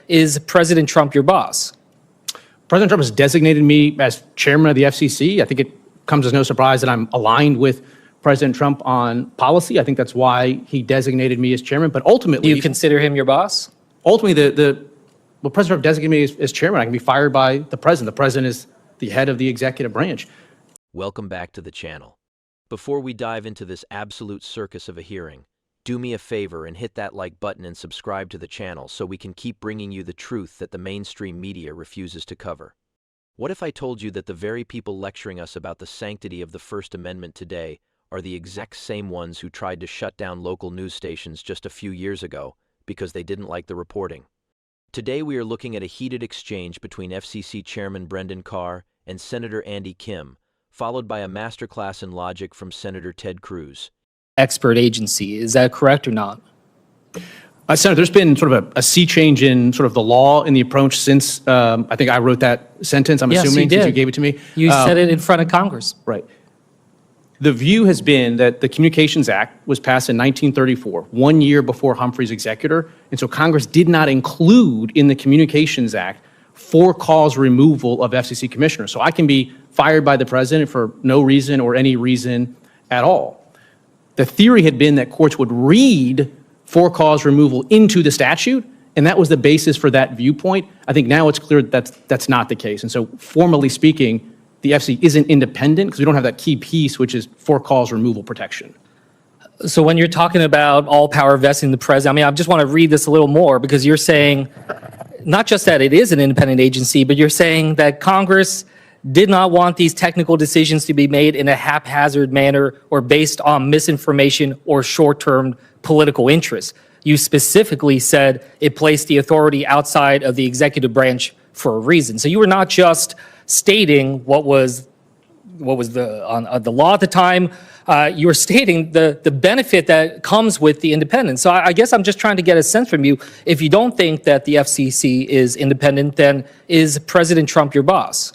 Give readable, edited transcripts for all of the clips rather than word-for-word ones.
is President Trump your boss? President Trump has designated me as chairman of the FCC. I think it comes as no surprise that I'm aligned with President Trump on policy. I think that's why he designated me as chairman. But ultimately, Do you consider him your boss? Ultimately, President Trump designated me as chairman. I can be fired by the president. The president is the head of the executive branch. Welcome back to the channel. Before we dive into this absolute circus of a hearing, do me a favor and hit that like button and subscribe to the channel so we can keep bringing you the truth that the mainstream media refuses to cover. What if I told you that the very people lecturing us about the sanctity of the First Amendment today are the exact same ones who tried to shut down local news stations just a few years ago because they didn't like the reporting? Today we are looking at a heated exchange between FCC Chairman Brendan Carr and Senator Andy Kim, followed by a masterclass in logic from Senator Ted Cruz. Expert agency, is that correct or not? Senator, there's been sort of a sea change in sort of the law in the approach since I think I wrote that sentence, I'm assuming, since you gave it to me. You said it in front of Congress. Right. The view has been that the Communications Act was passed in 1934, 1 year before Humphrey's executor, and so Congress did not include in the Communications Act for-cause removal of FCC commissioners. So I can be fired by the president for no reason or any reason at all. The theory had been that courts would read for-cause removal into the statute, and that was the basis for that viewpoint. I think now it's clear that that's not the case. And so formally speaking, the FCC isn't independent because we don't have that key piece, which is for-cause removal protection. So when you're talking about all power vesting in the president, I mean, I just want to read this a little more because you're saying not just that it is an independent agency, but you're saying that Congress did not want these technical decisions to be made in a haphazard manner or based on misinformation or short-term political interests. You specifically said it placed the authority outside of the executive branch for a reason. So you were not just stating what was the law at the time. You were stating the benefit that comes with the independence. So I guess I'm just trying to get a sense from you. If you don't think that the FCC is independent, then is President Trump your boss?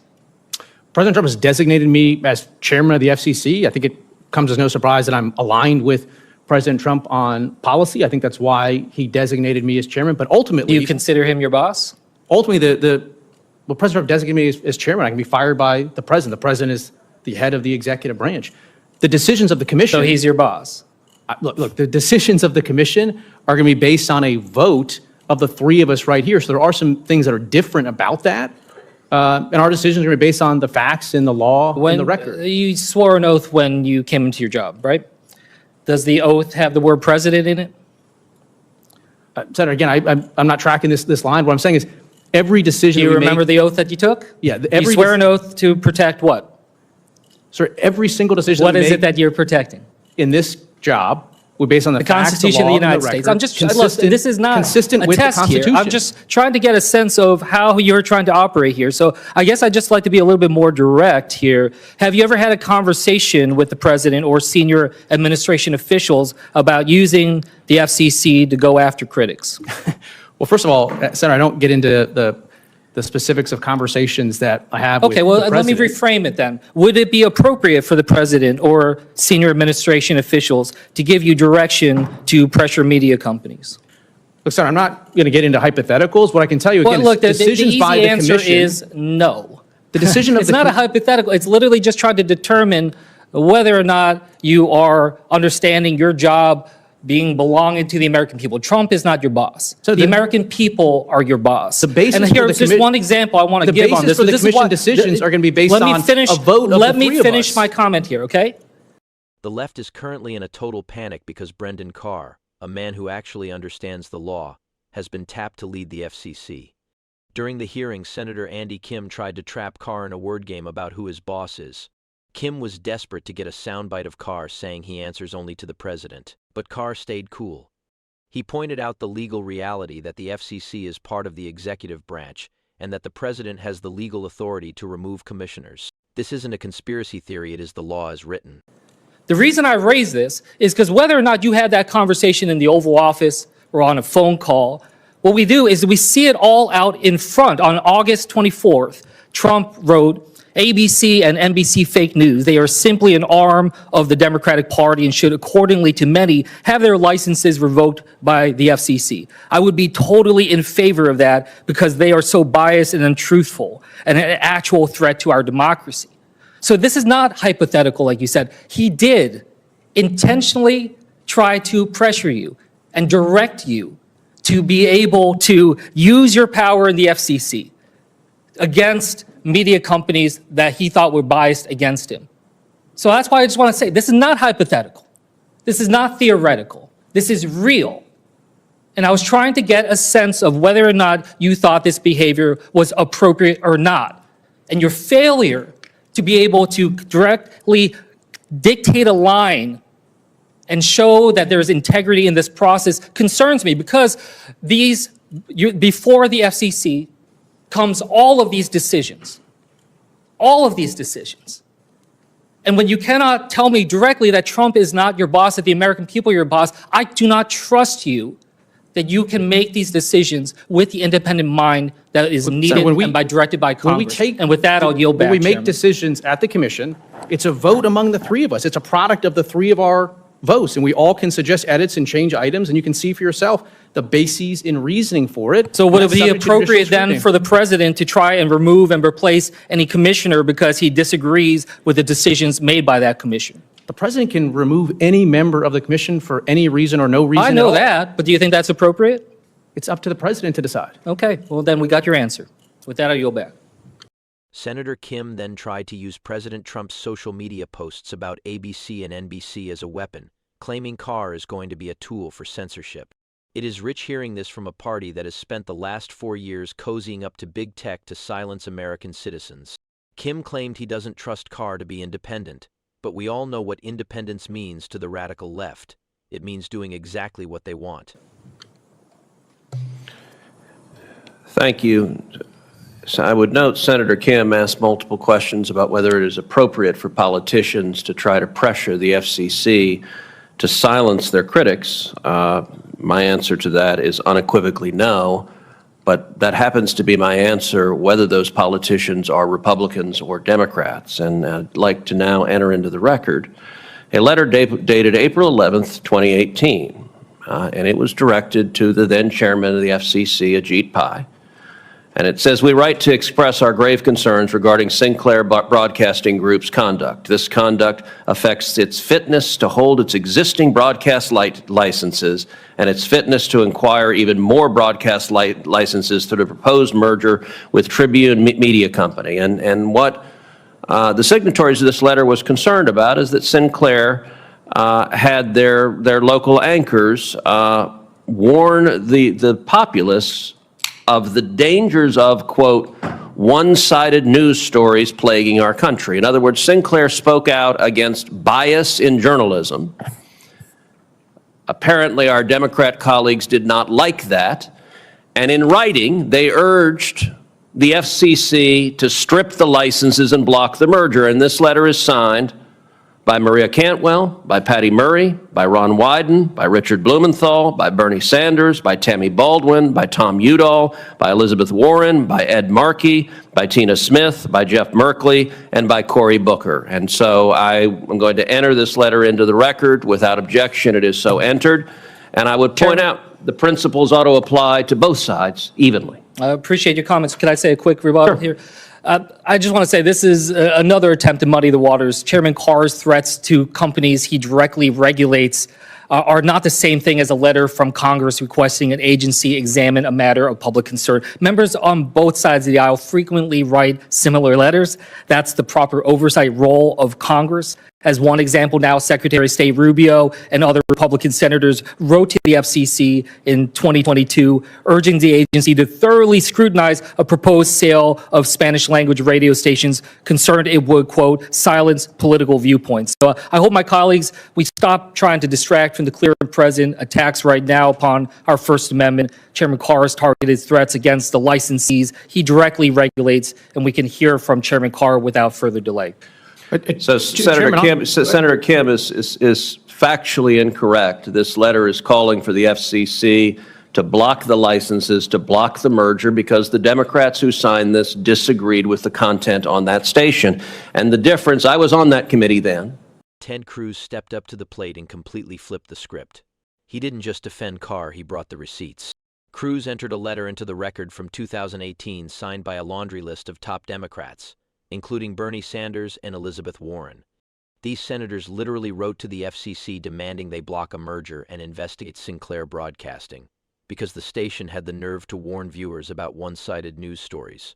President Trump has designated me as chairman of the FCC. I think it comes as no surprise that I'm aligned with President Trump on policy. I think that's why he designated me as chairman. But ultimately, do you consider him your boss? Ultimately, President Trump designated me as chairman. I can be fired by the president. The president is the head of the executive branch. The decisions of the commission. So he's your boss. Look, the decisions of the commission are going to be based on a vote of the three of us right here. So there are some things that are different about that. And our decisions are going to be based on the facts and the law and the record. You swore an oath when you came into your job, right? Does the oath have the word president in it? Senator, again, I'm not tracking this line. What I'm saying is every decision. Do you remember the oth that you took? Yeah. You swear an oath to protect what? Sir, every single decision. What is it that you're protecting? In this job, we're based on the facts, Constitution the law, of the United States. I'm just consistent. This is not consistent with the Constitution. I'm just trying to get a sense of how you're trying to operate here. So I guess I'd just like to be a little bit more direct here. Have you ever had a conversation with the president or senior administration officials about using the FCC to go after critics? Well, first of all, Senator, I don't get into the specifics of conversations that I have with the president. Let me reframe it then. Would it be appropriate for the president or senior administration officials to give you direction to pressure media companies? Look, Senator, I'm not going to get into hypotheticals. What I can tell you again is decisions by the commission. The easy answer is no. The decision of it's not a hypothetical. It's literally just trying to determine whether or not you are understanding your job belonging to the American people. Trump is not your boss. So the American people are your boss. The basis and here's just one example I want to give on this. The basis for the commission decisions are going to be based on a vote of the three of us. Let me finish my comment here, okay? The left is currently in a total panic because Brendan Carr, a man who actually understands the law, has been tapped to lead the FCC. During the hearing, Senator Andy Kim tried to trap Carr in a word game about who his boss is. Kim was desperate to get a soundbite of Carr saying he answers only to the president, but Carr stayed cool. He pointed out the legal reality that the FCC is part of the executive branch and that the president has the legal authority to remove commissioners. This isn't a conspiracy theory, it is the law as written. The reason I raise this is because whether or not you had that conversation in the Oval Office or on a phone call, what we do is we see it all out in front. On August 24th, Trump wrote ABC and NBC fake news. They are simply an arm of the Democratic Party and should, accordingly to many, have their licenses revoked by the FCC. I would be totally in favor of that because they are so biased and untruthful and an actual threat to our democracy. So this is not hypothetical, like you said. He did intentionally try to pressure you and direct you to be able to use your power in the FCC against media companies that he thought were biased against him. So that's why I just want to say, this is not hypothetical. This is not theoretical. This is real. And I was trying to get a sense of whether or not you thought this behavior was appropriate or not. And your failure to be able to directly dictate a line and show that there is integrity in this process concerns me, because before the FCC comes all of these decisions. And when you cannot tell me directly that Trump is not your boss, that the American people are your boss, I do not trust you that you can make these decisions with the independent mind that is needed and directed by Congress. And with that, I'll yield back, When we make Chairman. decisions at the commission, it's a vote among the three of us. It's a product of the three of our votes, and we all can suggest edits and change items, and you can see for yourself the bases in reasoning for it. So would it be Subject to appropriate judicial then scrutiny. for the president to try and remove and replace any commissioner because he disagrees with the decisions made by that commission? The president can remove any member of the commission for any reason or no reason I at know all. that, but do you think that's appropriate? It's up to the president to decide. Okay, well then we got your answer. With that, I'll yield back. Senator Kim then tried to use President Trump's social media posts about ABC and NBC as a weapon, claiming Carr is going to be a tool for censorship. It is rich hearing this from a party that has spent the last 4 years cozying up to big tech to silence American citizens. Kim claimed he doesn't trust Carr to be independent, but we all know what independence means to the radical left. It means doing exactly what they want. Thank you. So I would note Senator Kim asked multiple questions about whether it is appropriate for politicians to try to pressure the FCC to silence their critics. My answer to that is unequivocally no, but that happens to be my answer whether those politicians are Republicans or Democrats. And I'd like to now enter into the record a letter dated April 11th, 2018, and it was directed to the then chairman of the FCC, Ajit Pai. And it says, "We write to express our grave concerns regarding Sinclair Broadcasting Group's conduct. This conduct affects its fitness to hold its existing broadcast licenses and its fitness to acquire even more broadcast licenses through the proposed merger with Tribune Media Company." And what the signatories of this letter was concerned about is that Sinclair had their local anchors warn the populace of the dangers of, quote, one-sided news stories plaguing our country. In other words, Sinclair spoke out against bias in journalism. Apparently, our Democrat colleagues did not like that. And in writing, they urged the FCC to strip the licenses and block the merger. And this letter is signed by Maria Cantwell, by Patty Murray, by Ron Wyden, by Richard Blumenthal, by Bernie Sanders, by Tammy Baldwin, by Tom Udall, by Elizabeth Warren, by Ed Markey, by Tina Smith, by Jeff Merkley, and by Cory Booker. And so I am going to enter this letter into the record without objection. It is so entered. And I would point out the principles ought to apply to both sides evenly. I appreciate your comments. Could I say a quick rebuttal here? I just want to say this is another attempt to muddy the waters. Chairman Carr's threats to companies he directly regulates are not the same thing as a letter from Congress requesting an agency examine a matter of public concern. Members on both sides of the aisle frequently write similar letters. That's the proper oversight role of Congress. As one example now, Secretary of State Rubio and other Republican senators wrote to the FCC in 2022, urging the agency to thoroughly scrutinize a proposed sale of Spanish language radio stations, concerned it would, quote, silence political viewpoints. So I hope my colleagues, we stop trying to distract from the clear and present attacks right now upon our First Amendment. Chairman Carr's targeted threats against the licensees he directly regulates, and we can hear from Chairman Carr without further delay. So Senator Kim is factually incorrect. This letter is calling for the FCC to block the licenses, to block the merger, because the Democrats who signed this disagreed with the content on that station. And the difference, I was on that committee then. Ted Cruz stepped up to the plate and completely flipped the script. He didn't just defend Carr, he brought the receipts. Cruz entered a letter into the record from 2018 signed by a laundry list of top Democrats, including Bernie Sanders and Elizabeth Warren. These senators literally wrote to the FCC demanding they block a merger and investigate Sinclair Broadcasting, because the station had the nerve to warn viewers about one-sided news stories.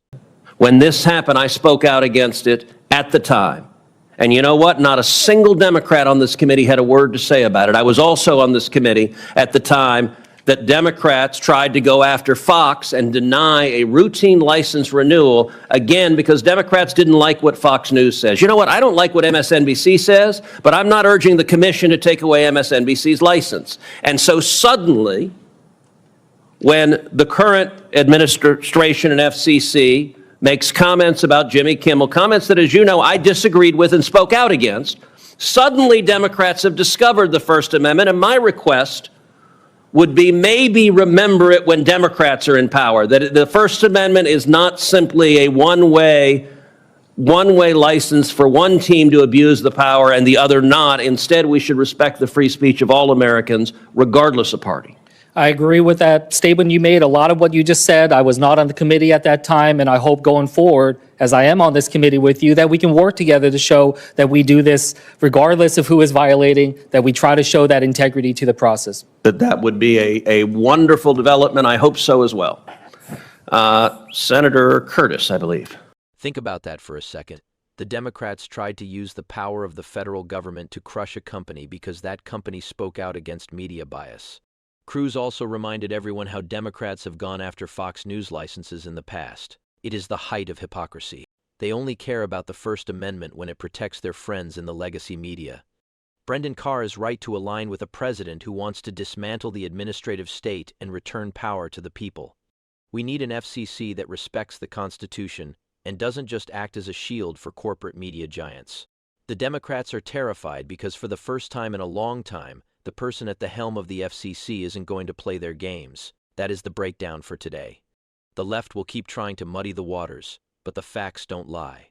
When this happened, I spoke out against it at the time. And you know what? Not a single Democrat on this committee had a word to say about it. I was also on this committee at the time that Democrats tried to go after Fox and deny a routine license renewal, again, because Democrats didn't like what Fox News says. You know what? I don't like what MSNBC says, but I'm not urging the commission to take away MSNBC's license. And so suddenly, when the current administration and FCC makes comments about Jimmy Kimmel, comments that, as you know, I disagreed with and spoke out against, suddenly Democrats have discovered the First Amendment, and my request would be maybe remember it when Democrats are in power, that the First Amendment is not simply a one-way license for one team to abuse the power and the other not. Instead, we should respect the free speech of all Americans, regardless of party. I agree with that statement you made. A lot of what you just said, I was not on the committee at that time, and I hope going forward, as I am on this committee with you, that we can work together to show that we do this regardless of who is violating, that we try to show that integrity to the process. That would be a wonderful development. I hope so as well. Senator Curtis, I believe. Think about that for a second. The Democrats tried to use the power of the federal government to crush a company because that company spoke out against media bias. Cruz also reminded everyone how Democrats have gone after Fox News licenses in the past. It is the height of hypocrisy. They only care about the First Amendment when it protects their friends in the legacy media. Brendan Carr is right to align with a president who wants to dismantle the administrative state and return power to the people. We need an FCC that respects the Constitution and doesn't just act as a shield for corporate media giants. The Democrats are terrified because for the first time in a long time, the person at the helm of the FCC isn't going to play their games. That is the breakdown for today. The left will keep trying to muddy the waters, but the facts don't lie.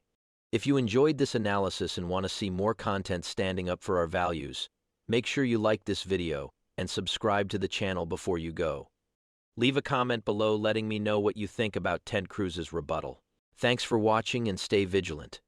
If you enjoyed this analysis and want to see more content standing up for our values, make sure you like this video and subscribe to the channel before you go. Leave a comment below letting me know what you think about Ted Cruz's rebuttal. Thanks for watching and stay vigilant.